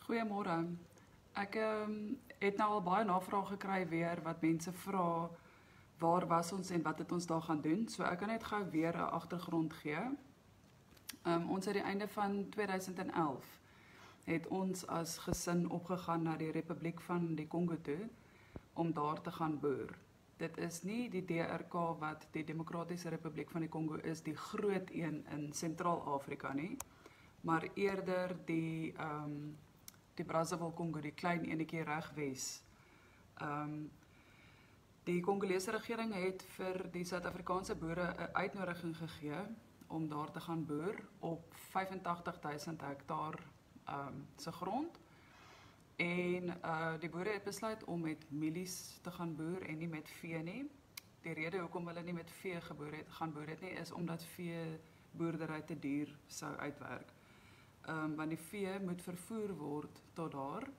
Goeiemôre. Ek het nou al baie navrae gekry weer wat mense vra waar was ons en wat het ons daar gaan doen. So ek kan net gou weer 'n agtergrond gee. Ons het die einde van 2011 het ons as gesin opgegaan na die Republiek van die Kongo toe om daar te gaan boer. Dit is nie die DRK wat die Demokratiese Republiek van die Kongo is, die groot een in Sentraal-Afrika nie, maar eerder die Brazzaville Kongo, die klein enetjie regwes. Die Kongolese regering het vir die Suid-Afrikaanse boere 'n uitnodiging gegee om daar te gaan boer op 85,000 hektaar se grond. En die boere het besluit om met mielies te gaan boer en nie met vee nie. Die rede hoekom hulle nie met vee gaan boer het nie, is omdat veeboerdery te duur sou uitwerk. Want die vee moet vervoer word tot daar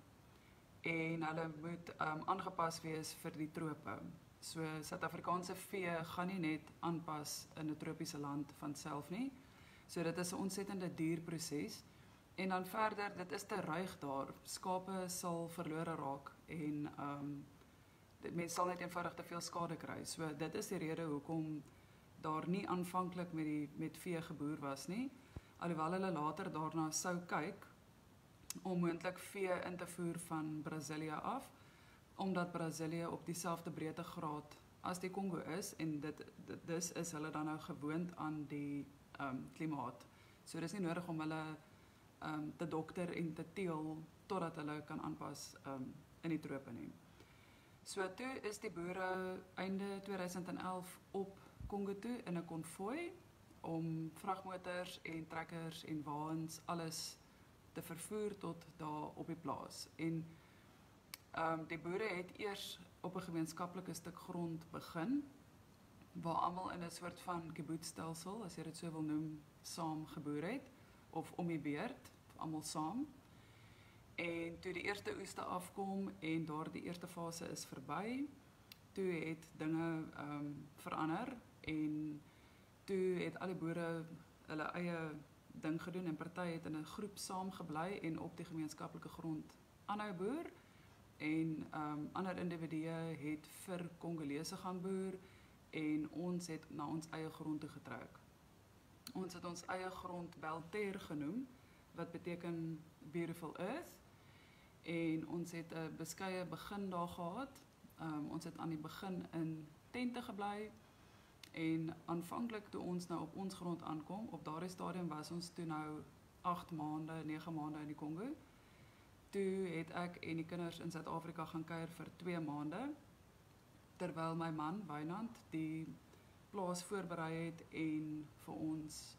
en hulle moet aangepas wees vir die trope. So Suid-Afrikaanse vee gaan nie net aanpas in 'n tropiese land van self nie. So dit is 'n ontsettende duur proses. En dan verder, dit is te ruig daar. Skape sal verlore raak en mense sal net eenvoudig te veel skade kry. So dit is die rede hoekom daar nie aanvanklik met vee geboer was nie. Alhoewel hulle later daarna sou kyk om moontlik vee in te voer van Brasilië af, omdat Brasilië op dieselfde breedtegraad as die Kongo is en dus is hulle dan nou gewoond aan die klimaat. So dis nie nodig om hulle te dokter en te teel totdat hulle kan aanpas in die trope nie. So toe is die boere einde 2011 op Kongo toe in 'n konvooi om vragmotors en trekkers en waens alles te vervoer tot daar op die plaas. En die boere het eers op 'n gemeenskaplike stuk grond begin waar almal in 'n soort van kibbutzstelsel, as jy dit so wil noem, saam geboer het of om die beurt, almal saam. En toe die eerste oeste afkom en daardie eerste fase is verby, toe het dinge verander en toe het al die boere hulle eie ding gedoen en party het in 'n groep saamgebly en op die gemeenskaplike grond aanhou boer en ander individue het vir Kongolese gaan boer en ons het na ons eie grond toe getrek. Ons het ons eie grond Belter genoem, wat beteken Beautiful Earth, en ons het 'n beskeie begin daar gehad. Ons het aan die begin in tente gebly en aanvanklik toe ons nou op ons grond aankom, op daardie stadium was ons toe nou 8 maande, 9 maande in die Kongo. Toe het ek en die kinders in Suid-Afrika gaan kuier vir 2 maande, terwyl my man, Wynand, die plaas voorberei het en vir ons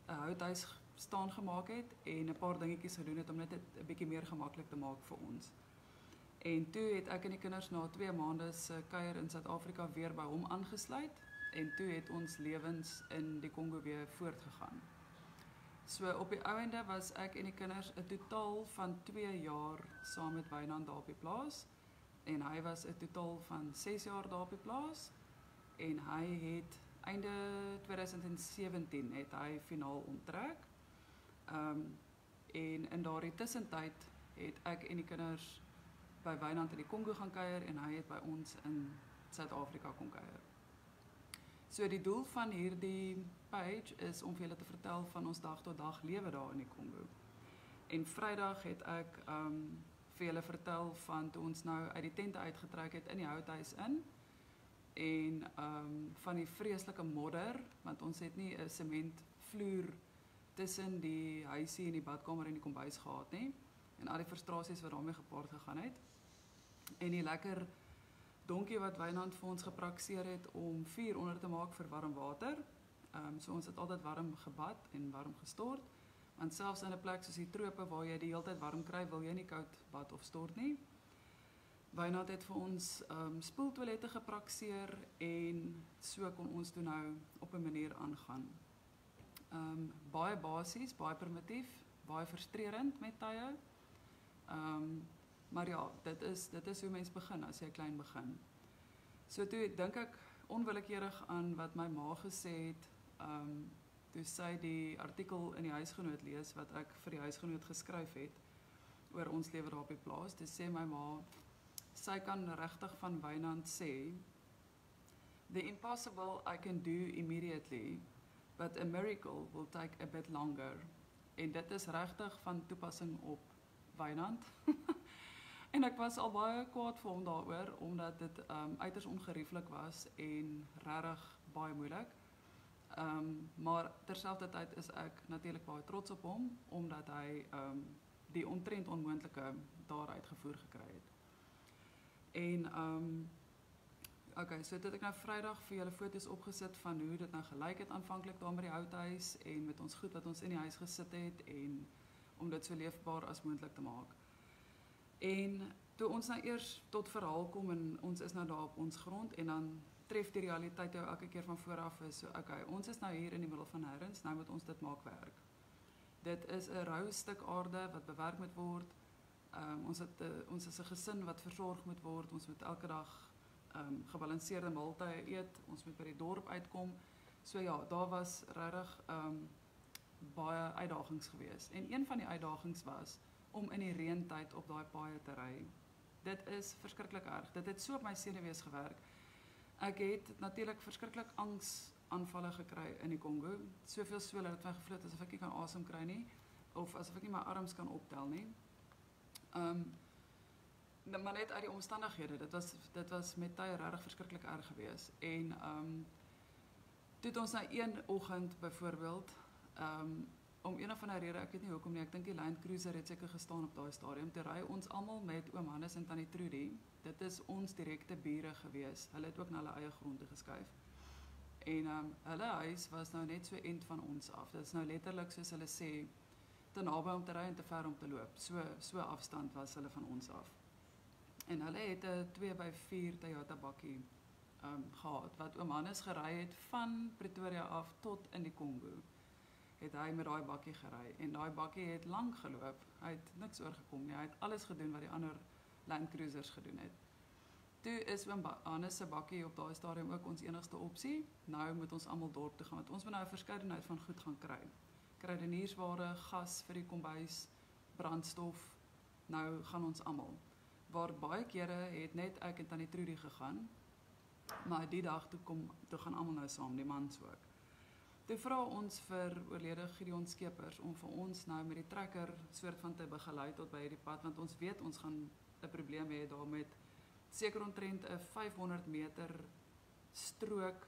'n houthuis staan gemaak het en 'n paar dingetjies gedoen het om net 'n bietjie meer gemaklik te maak vir ons. En toe het ek en die kinders na 2 maande se kuier in Suid-Afrika weer by hom aangesluit en toe het ons lewens in die Kongo weer voortgegaan. So op die ouende was ek en die kinders 'n totaal van 2 jaar saam met Wynand daar op die plaas en hy was 'n totaal van 6 jaar daar op die plaas en hy het einde 2017 het hy finaal onttrek. En in daardie tussentyd het ek en die kinders by Wynand in die Kongo gaan kuier en hy het by ons in Suid-Afrika kom kuier. So die doel van hierdie page is om vir julle te vertel van ons dag tot dag lewe daar in die Kongo. En Vrydag het ek vir julle vertel van toe ons nou uit die tente uitgetrek het in die houthuis in en van die vreeslike modder, want ons het nie 'n sementvloer tussen die huisie en die badkamer en die kombuis gehad nie en al die frustrasies wat daarmee gepaard gegaan het. En die lekker donkie wat Wynand vir ons gepraktiseer het om vuur onder te maak vir warm water. So ons het altyd warm gebad en warm gestort, want selfs in 'n plek soos die trope waar jy die hele tyd warm kry, wil jy nie koud bad of stort nie. Wynand het vir ons spoeltoilette gepraktiseer en so kon ons toe nou op 'n manier aangaan. Baie basies, baie primitief, baie frustrerend met tye. Maar ja, dit is hoe mens begin as jy klein begin. So toe dink ek onwillekeurig aan wat my ma gesê het, toe sy die artikel in die huisgenoot lees wat ek vir die huisgenoot geskryf het oor ons lewe daar op die plaas. Dis sê my ma, sy kan regtig van Wynand sê, the impossible I can do immediately, but a miracle will take a bit longer. En dit is regtig van toepassing op Wynand. En ek was al baie kwaad vir hom daaroor, omdat dit uiters ongerieflik was en regtig baie moeilik. Maar terselfdertyd is ek natuurlik baie trots op hom, omdat hy die omtrent onmoontlike daar uitgevoer gekry het. En okay, so dit ek nou Vrydag vir julle foto's opgesit van hoe dit nou gelyk het aanvanklik daar met die houthuis en met ons goed wat ons in die huis gesit het en om dit so leefbaar as moontlik te maak. En toe ons nou eers tot verhaal kom en ons is nou daar op ons grond en dan tref die realiteit jou elke keer van vooraf is so, okay, ons is nou hier in die middel van nêrens, nou moet ons dit maak werk. Dit is 'n rou stuk aarde wat bewerk moet word. Ons is 'n gesin wat versorg moet word. Ons moet elke dag gebalanseerde maaltye eet. Ons moet by die dorp uitkom. So ja, daar was regtig baie uitdagings geweest. En een van die uitdagings was om in die reëntyd op daai paaie te ry. Dit is verskriklik erg. Dit het so op my senuwees gewerk. Ek het natuurlik verskriklik angsaanvalle gekry in die Kongo. Soveel so dat my gevloed asof ek nie kan asem kry nie of asof ek nie my arms kan optel nie. Maar net uit die omstandighede. Dit was met tye regtig verskriklik erg geweest. En toe het ons nou een oggend byvoorbeeld om een of ander rede, ek weet nie hoekom nie, ek dink die Land Cruiser het seker gestaan op daai stadium, toe ry ons almal met oom Hannes en tannie Trudy. Dit is ons direkte bure gewees. Hulle het ook na hulle eie grond toe geskuif. En hulle huis was nou net so end van ons af. Dit is nou letterlik soos hulle sê, te naby om te ry en te ver om te loop. So afstand was hulle van ons af. En hulle het 'n 2x4 Toyota bakkie gehad, wat oom Hannes gery het van Pretoria af tot in die Kongo. Het hy met daai bakkie gery en daai bakkie het lank geloop. Hy het niks oorgekom nie. Hy het alles gedoen wat die ander Land Cruisers gedoen het. Toe is oom Hannes se bakkie op daai stadium ook ons enigste opsie. Nou moet ons almal dorp toe gaan want ons moet nou 'n verskeidenheid van goed gaan kry. Kruideniersware, gas vir die kombuis, brandstof. Nou gaan ons almal. Waar baie kere het net ek en tannie Trudy gegaan. Maar die dag toe gaan almal nou saam, die mans ook. Toe vra ons vir oorlede Gideon Skeepers om vir ons nou met die trekker soort van te begelei tot by hierdie pad, want ons weet ons gaan 'n probleem hê daar met seker omtrent 'n 500 meter strook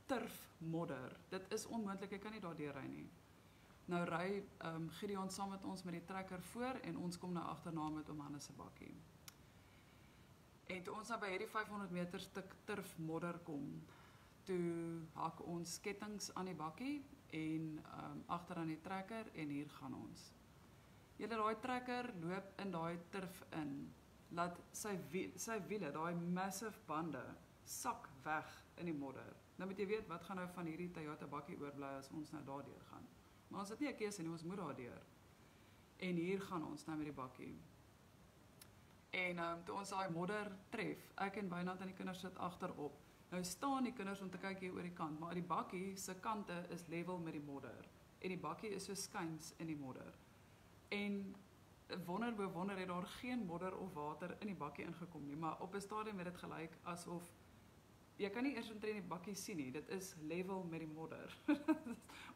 turfmodder. Dit is onmoontlik, ek kan nie daardeur ry nie. Nou ry Gideon saam met ons met die trekker voor en ons kom nou agterna met oom Hannes se bakkie. En toe ons nou by hierdie 500 meter stuk turfmodder kom, toe hak ons kettings aan die bakkie en agter aan die trekker en hier gaan ons. Julle daai trekker loop in daai turf in, laat sy wiele, daai massive bande, sak weg in die modder. Nou moet jy weet wat gaan nou van hierdie Toyota bakkie oorbly as ons nou daardeur gaan. Maar ons het nie 'n keuse nie, ons moet daardeur. En hier gaan ons nou met die bakkie. En toe ons daai modder tref, ek en Wynand en die kinders sit agterop. Nou staan die kinders om te kyk hier oor die kant, maar die bakkie se kante is level met die modder. En die bakkie is so skuins in die modder. En wonder bo wonder het daar geen modder of water in die bakkie ingekom nie, maar op 'n stadium het dit gelyk asof jy kan nie eers omtrent die bakkie sien nie, dit is level met die modder.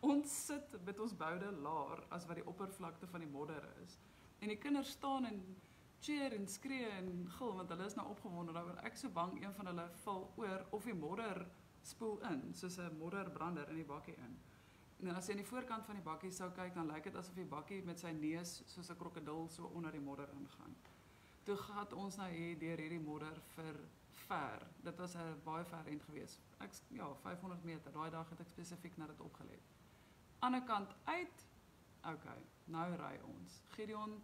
Ons sit met ons boude laer as wat die oppervlakte van die modder is. En die kinders staan en cheer en skree en gil, want hulle is nou opgewonde daaroor. Ek so bang een van hulle val oor of die modder spoel in, soos 'n modderbrander in die bakkie in. En as jy aan die voorkant van die bakkie sou kyk, dan lyk dit asof die bakkie met sy neus soos 'n krokodil so onder die modder ingaan. Toe gaan ons nou hier deur hierdie modder vir ver. Dit was 'n baie ver end geweest. 500 meter. Daai dag het ek spesifiek na dit opgelet. Ander kant uit. Okay, nou ry ons. Gideon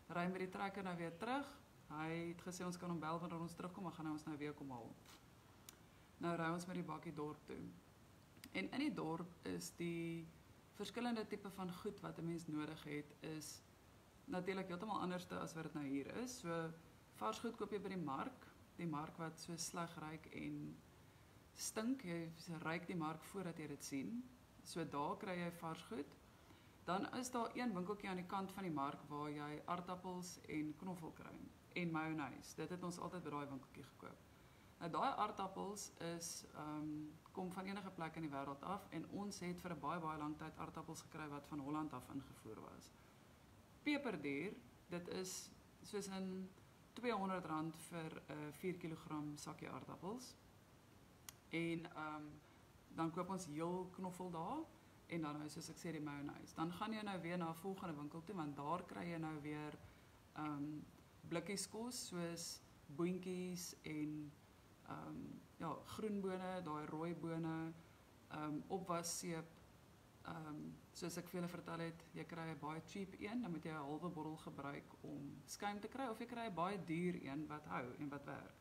ry met die trekker nou weer terug. Hy het gesê ons kan hom bel wanneer ons terugkom, maar gaan hy ons nou weer kom haal. Nou ry ons met die bakkie dorp toe. En in die dorp is die verskillende tipe van goed wat 'n mens nodig het, is natuurlik heeltemal anderste as wat dit nou hier is. So vars goed koop jy by die mark wat so sleg ruik en stink. Jy ruik die mark voordat jy dit sien. So daar kry jy vars goed. Dan is daar een winkeltjie aan die kant van die mark waar jy aardappels en knoffel kry en mayonaise. Dit het ons altyd by daai winkeltjie gekoop. Nou daai aardappels kom van enige plek in die wêreld af en ons het vir 'n baie lang tyd aardappels gekry wat van Holland af ingevoer was. Peperduur, dit is soos in R200 vir 'n 4 kg sakkie aardappels. En dan koop ons heel knoffel daar en dan nou soos ek sê die mayonaise. Dan gaan jy nou weer na 'n volgende winkel toe want daar kry jy nou weer blikkies kos soos boontjies en ja, groenbone, daai rooi bone, opwasseep. Soos ek vir julle vertel het, jy kry 'n baie cheap een, dan moet jy 'n halwe bottel gebruik om skuim te kry of jy kry 'n baie duur een wat hou en wat werk.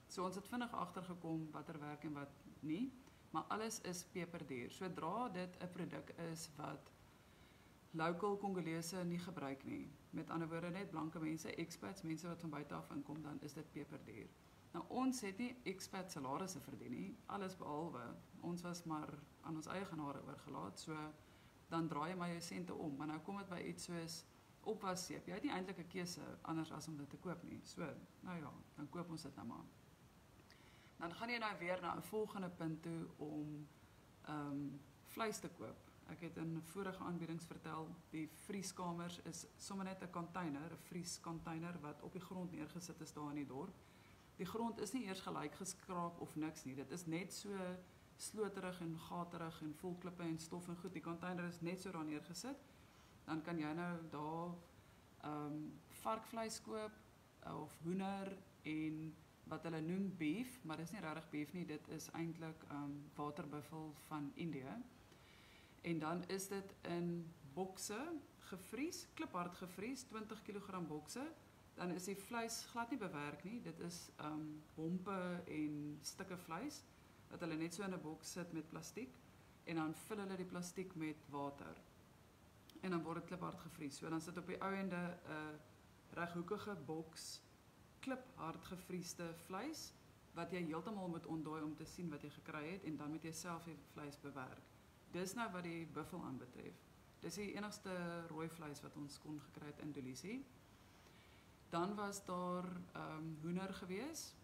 So ons het vinnig agtergekom watter werk en wat nie, maar alles is peperduur. Sodra dit 'n produk is wat local Congolese nie gebruik nie, met ander woorde net blanke mense, expats, mense wat van buite af inkom, dan is dit peperduur. Nou ons het nie expat salarisse verdien nie, alles behalwe. Ons was maar aan ons eie genade oorgelaat, so dan draai jy maar jou sente om, maar nou kom dit by iets soos opwasseep. Jy het nie eintlik 'n keuse anders as om dit te koop nie. So, nou ja, dan koop ons dit nou maar. Dan gaan jy nou weer na 'n volgende punt toe om vleis te koop. Ek het in vorige aanbiedings vertel, die vrieskamers is sommer net 'n container, 'n vriescontainer wat op die grond neergesit is daar in die dorp. Die grond is nie eers gelyk geskraap of niks nie. Dit is net so sloterig en gaterig en vol klippe en stof en goed. Die container is net so daar neergesit. Dan kan jy nou daar varkvleis koop of hoender en wat hulle noem beef, maar dis nie regtig beef nie, dit is eintlik waterbuffel van Indië. En dan is dit in bokse gevries, kliphard gevries, 20 kg bokse. Dan is die vleis glad nie bewerk nie, dit is hompe en stukke vleis, wat hulle net so in 'n boks sit met plastiek, en dan vul hulle die plastiek met water. En dan word dit kliphard gevries. So dan sit op die ou ende 'n reghoekige boks, kliphard gevriesde vleis, wat jy heeltemal moet ontdooi om te sien wat jy gekry het, en dan moet jy self die vleis bewerk. Dis nou wat die buffel aanbetref. Dis die enigste rooi vleis wat ons kon gekry het in Dolisie. Dan was daar hoender gewees.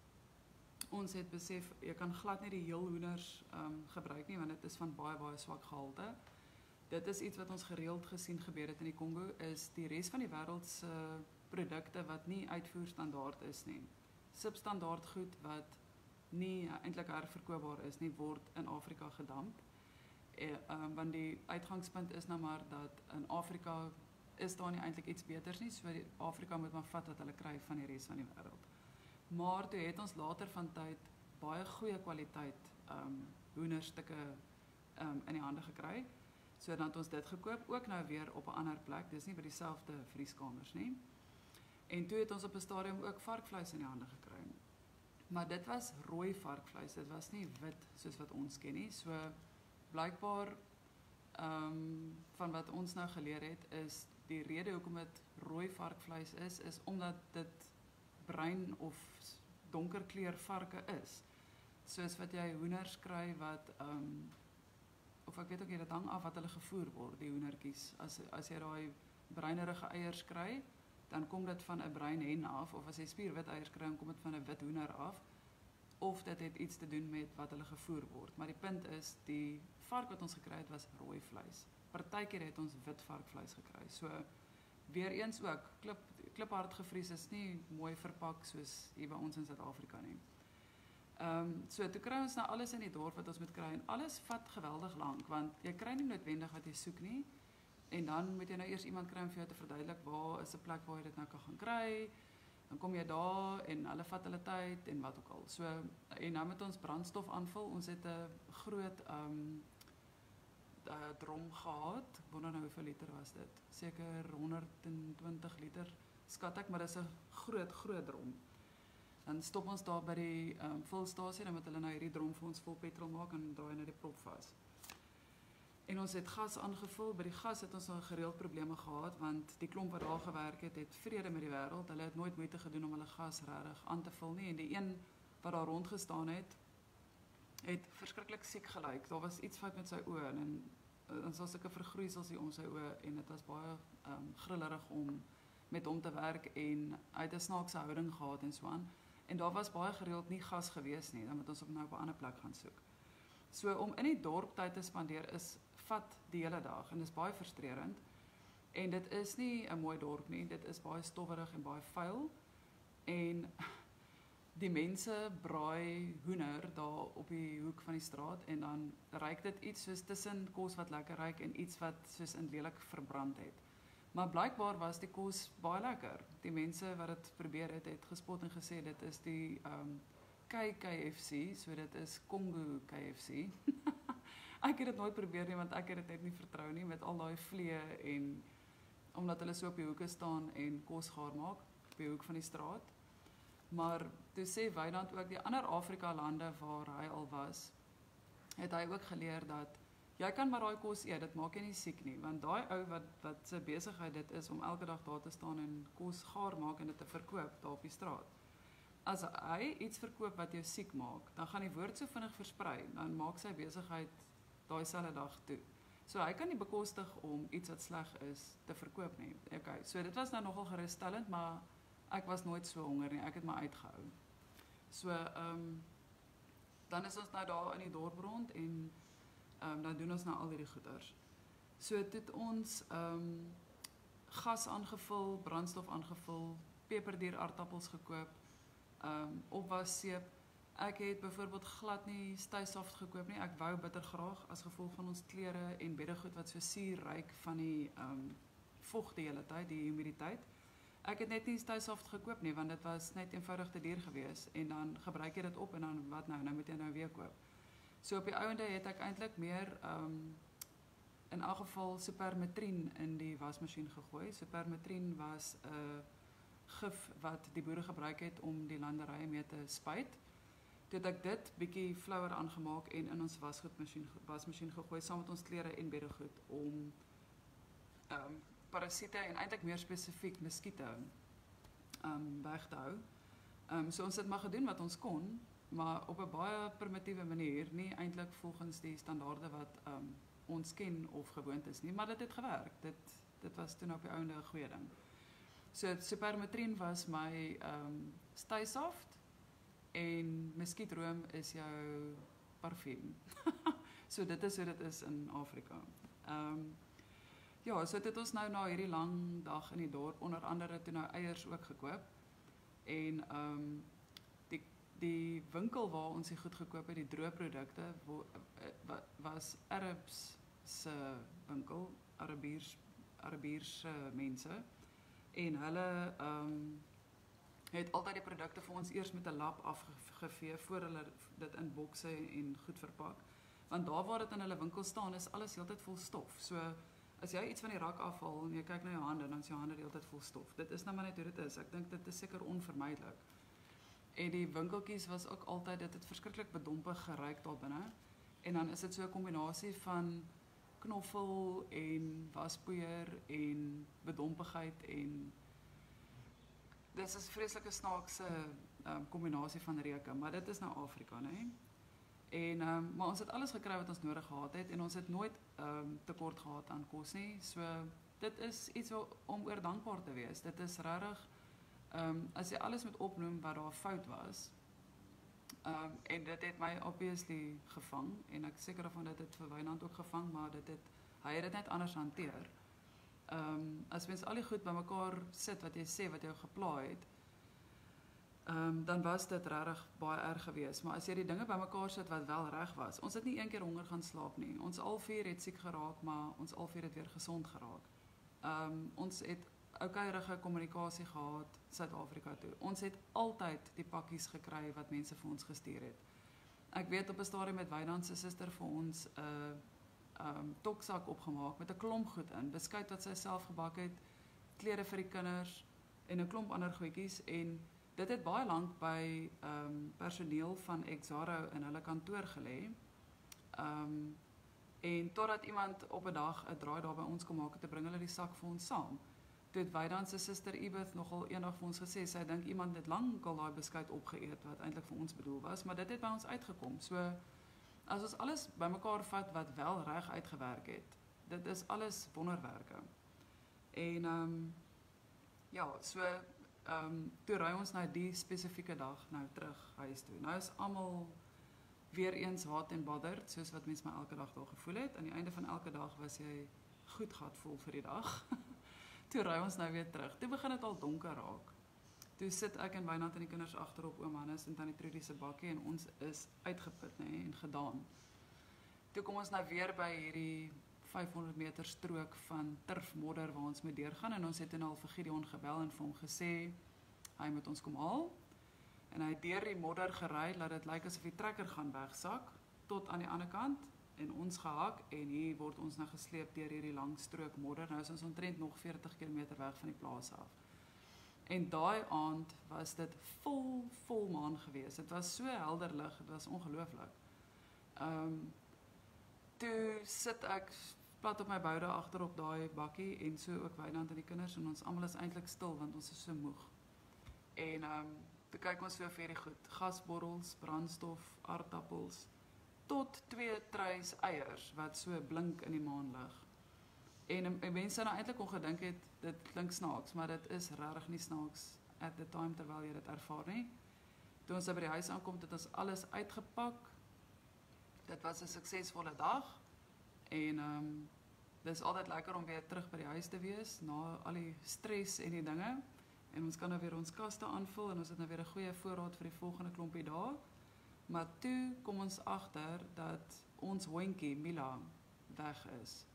Ons het besef, jy kan glad nie die heel hoenders gebruik nie, want dit is van baie swak gehalte. Dit is iets wat ons gereeld gesien gebeur het in die Kongo, is die res van die wêreld se produkte wat nie uitvoerstandaard is nie. Substandaard goed wat nie eintlik herverkoopbaar is nie, word in Afrika gedamp. Want die uitgangspunt is nou maar dat in Afrika is daar nie eintlik iets beters nie, so Afrika moet maar vat wat hulle kry van die res van die wêreld. Maar toe het ons later van tyd baie goeie kwaliteit hoenderstukke in die hande gekry. So dan het ons dit gekoop, ook nou weer op 'n ander plek, dis nie by dieselfde vrieskamers nie. En toe het ons op 'n stadium ook varkvleis in die hande gekry. Maar dit was rooi varkvleis, dit was nie wit soos wat ons ken nie. So blykbaar van wat ons nou geleer het, is die rede hoekom dit rooi varkvleis is omdat dit bruin of donker kleur varke is. Soos wat jy hoenders kry wat of ek weet ook nie, dit hang af wat hulle gevoer word, die hoendertjies. As jy daai bruinerige eiers kry, dan kom dit van 'n bruin hen af, of as jy spierwit eiers kry, dan kom dit van 'n wit hoender af. Of dit het iets te doen met wat hulle gevoer word. Maar die punt is, die vark wat ons gekry het was rooi vleis. Partykeer het ons wit varkvleis gekry. So weer eens ook, kliphard gevries is nie mooi verpak soos hier by ons in Suid-Afrika nie. So toe kry ons nou alles in die dorp wat ons moet kry, en alles vat geweldig lank, want jy kry nie noodwendig wat jy soek nie, en dan moet jy nou eers iemand kry om vir jou te verduidelik waar is 'n plek waar jy dit nou kan gaan kry. Dan kom jy daar en hulle vat hulle tyd en wat ook al. So en nou met ons brandstof aanvul, ons het 'n groot drom gehad. Ek wonder nou hoeveel liter was dit? Seker 120 liter skat ek, maar dis 'n groot drom. Dan stop ons daar by die vulstasie, dan moet hulle nou hierdie drom vir ons vol petrol maak en draai nou die prop vas. En ons het gas aangevul. By die gas het ons al gereeld probleme gehad, want die klomp wat daar gewerk het vrede met die wêreld. Hulle het nooit moeite gedoen om hulle gas regtig aan te vul nie. En die een wat daar rondgestaan het verskriklik siek gelyk. Daar was iets fout met sy oë en ons was sulke vergroeisels hier om sy oë en dit was baie grillerig om met hom te werk en hy het 'n snaakse houding gehad en so aan. En daar was baie gereeld nie gas gewees nie, dan moet ons op nou op 'n ander plek gaan soek. So om in die dorp tyd te spandeer vat die hele dag en is baie frustrerend. En dit is nie 'n mooi dorp nie, dit is baie stowwerig en baie vuil. En die mense braai hoender daar op die hoek van die straat en dan ruik dit iets soos tussen kos wat lekker ruik en iets wat soos in lelik verbrand het. Maar blykbaar was die kos baie lekker. Die mense wat dit probeer het gespot en gesê dit is die KFC, so dit is Congo KFC. Ek het dit nooit probeer nie want ek het dit net nie vertrou nie met al daai vlee en omdat hulle so op die hoeke staan en kos gaar maak op die hoek van die straat. Maar toe sê Wynand ook die ander Afrika lande waar hy al was, het hy ook geleer dat jy kan maar daai kos eet, dit maak jy nie siek nie, want daai ou wat sy besigheid dit is om elke dag daar te staan en kos gaar maak en dit te verkoop daar op die straat. As hy iets verkoop wat jou siek maak, dan gaan die woord so vinnig versprei, dan maak sy besigheid daai selfde dag toe. So hy kan nie bekostig om iets wat sleg is te verkoop nie. Okay, so dit was nou nogal geruststellend, maar ek was nooit so honger nie, ek het my uitgehou. So dan is ons nou daar in die dorp rond en dan doen ons nou al hierdie goeders. So toe het ons gas aangevul, brandstof aangevul, peperduur aardappels gekoop, opwasseep. Ek het byvoorbeeld glad nie stuysaft gekoop nie. Ek wou bitter graag as gevolg van ons klere en beddegoed wat so suur ruik van die vog die hele tyd, die humiditeit. Ek het net nie stuysaft gekoop nie want dit was net eenvoudig te duur gewees en dan gebruik jy dit op en dan wat nou moet jy nou weer koop. So op die ouende het ek eintlik meer in elk geval Supermetrien in die wasmasjien gegooi. Supermetrien was 'n gif wat die boere gebruik het om die landerye mee te spuit. Toe het ek dit bietjie flouer aangemaak en in ons wasmasjien gegooi saam met ons klere en beddegoed om parasiete en eintlik meer spesifiek muskiete weg te hou. So ons het maar gedoen wat ons kon, maar op 'n baie primitiewe manier, nie eintlik volgens die standaarde wat ons ken of gewoond is nie, maar dit het gewerk. Dit was toe op die ouende 'n goeie ding. So Supermetrien was my stuysaft en muskietroom is jou parfuum. So dit is hoe dit is in Afrika. Ja, so dit het ons nou na hierdie lang dag in die dorp, onder andere toe nou eiers ook gekoop. En die winkel waar ons die goed gekoop het, die droëprodukte, was Arabs se winkel, Arabiers mense. En hulle het altyd die produkte vir ons eers met 'n lap afgevee voor hulle dit in bokse en goed verpak. Want daar waar dit in hulle winkel staan, is alles heeltyd vol stof. So as jy iets van die rak afhaal en jy kyk na jou hande, dan is jou hande heeltyd vol stof. Dit is nou maar net hoe dit is. Ek dink dit is seker onvermydelik. En die winkeltjies was ook altyd, dit het verskriklik bedompig geruik daar binne. En dan is dit so 'n kombinasie van knoffel en waspoeier en bedompigheid en dit is 'n vreeslike snaakse kombinasie van reuke, maar dit is nou Afrika, né? En maar ons het alles gekry wat ons nodig gehad het en ons het nooit tekort gehad aan kos nie. So dit is iets om oor dankbaar te wees. Dit is regtig as jy alles moet opnoem wat daar fout was. En dit het my obviously gevang en ek seker van dit het vir Wynand ook gevang, maar hy het dit net anders hanteer. As mens al die goed bymekaar sit wat jy sê wat jou gepla het, dan was dit regtig baie erg geweest. Maar as jy die dinge bymekaar sit wat wel reg was, ons het nie een keer honger gaan slaap nie. Ons al vier het siek geraak, maar ons al vier het weer gesond geraak. Ons het oukeierige kommunikasie gehad Suid-Afrika toe. Ons het altyd die pakkies gekry wat mense vir ons gestuur het. Ek weet op 'n stadium met Wynand se suster vir ons 'n toksak opgemaak met 'n klomp goed in, beskuit wat sy self gebak het, klere vir die kinders en 'n klomp ander goedjies en dit het baie lank by personeel van Exaro in hulle kantoor gelê. En totdat iemand op 'n dag 'n draai daar by ons kom maak, te bring hulle die sak vir ons saam. Toe het Wynand se suster Edith nogal eendag vir ons gesê, sy dink iemand het lankal daai beskuit opgeëet wat eintlik vir ons bedoel was, maar dit het by ons uitgekom. So as ons alles bymekaar vat wat wel reg uitgewerk het, Dit is alles wonderwerke. En ja, so toe ry ons nou die spesifieke dag nou terug huis toe. Nou is almal weer eens hot en bothered, soos wat mens my elke dag daar gevoel het. Aan die einde van elke dag was jy goed gatvol vir die dag. Toe ry ons nou weer terug. Toe begin dit al donker raak. Toe sit ek en Wynand en die kinders agterop oom Hannes en tannie Trudy se bakkie en ons is uitgeput en gedaan. Toe kom ons nou weer by hierdie 500 meter strook van turfmodder waar ons moet deurgaan en ons het nou al vir Gideon gebel en vir hom gesê hy moet ons kom haal. En hy het deur die modder gery dat dit lyk asof die trekker gaan wegsak tot aan die ander kant en ons gehak en hier word ons nou gesleep deur hierdie lang strook modder. Nou is ons omtrent nog 40 km weg van die plaas af. En daai aand was dit vol maan geweest. Dit was so helder lig, dit was ongelooflik. Toe sit ek plat op my boude agter op daai bakkie en so ook Wynand en die kinders en ons almal is eintlik stil want ons is so moeg. En toe kyk ons so vir die goed, gasborrels, brandstof, aardappels, tot 2 treis eiers wat so blink in die maanlig. En mense nou eintlik kon gedink het, dit klink snaaks, maar dit is regtig nie snaaks at the time terwyl jy dit ervaar nie. Toe ons by die huis aankom, het ons alles uitgepak. Dit was 'n suksesvolle dag en dis altyd lekker om weer terug by die huis te wees na al die stres en die dinge. En ons kan nou weer ons kaste aanvul en ons het nou weer 'n goeie voorraad vir die volgende klompie dae. Maar toe kom ons agter dat ons hondjie Mila weg is.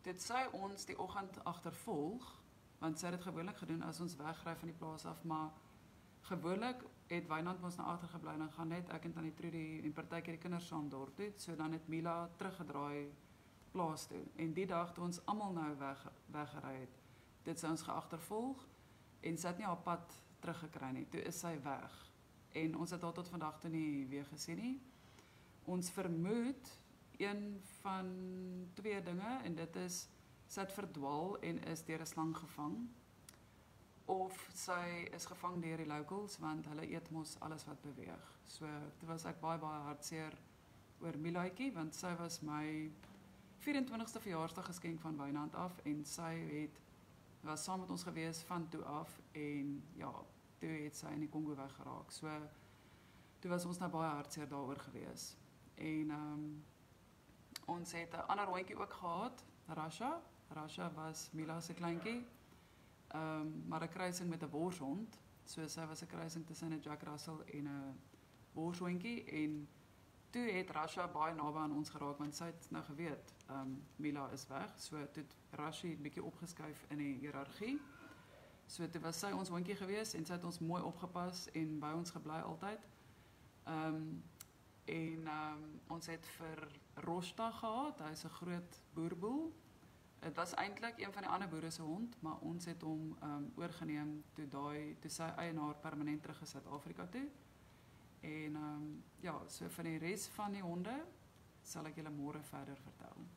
Dit sy ons die oggend agtervolg, want sy het dit gewoonlik gedoen as ons wegry van die plaas af, maar gewoonlik het Wynand ons nou agtergebly en dan gaan net ek en tannie Trudy en partykeer die kinders saam dorp toe, so dan het Mila teruggedraai plaas toe. En die dag toe ons almal nou weggery het, dit sy ons geagtervolg en sy het nie haar pad teruggekry nie. Toe is sy weg. En ons het haar tot vandag toe nie weer gesien nie. Ons vermoed een van 2 dinge en dit is sy het verdwaal en is deur 'n slang gevang of sy is gevang deur die locals want hulle eet mos alles wat beweeg. So toe was ek baie hartseer oor Milaatjie want sy was my 24ste verjaarsdag geskenk van Wynand af en sy was saam met ons gewees van toe af en ja, toe het sy in die Kongo weggeraak. So toe was ons nou baie hartseer daaroor gewees. En ons het 'n ander hondjie ook gehad, Rasha. Rasha was Mila se kleintjie. Maar 'n kruising met 'n worshond. So sy was 'n kruising tussen 'n Jack Russell en 'n worshondjie en toe het Rasha baie naby aan ons geraak want sy het nou geweet Mila is weg. So toe het Rashi 'n bietjie opgeskuif in die hiërargie. So toe was sy ons hondjie gewees en sy het ons mooi opgepas en by ons gebly altyd. Ons het vir Rosta gehad. Hy's 'n groot boerboel. Dit was eintlik een van die ander boere se hond, maar ons het hom oorgeneem toe sy eienaar permanent terug is Suid-Afrika toe. En ja, so van die res van die honde sal ek julle môre verder vertel.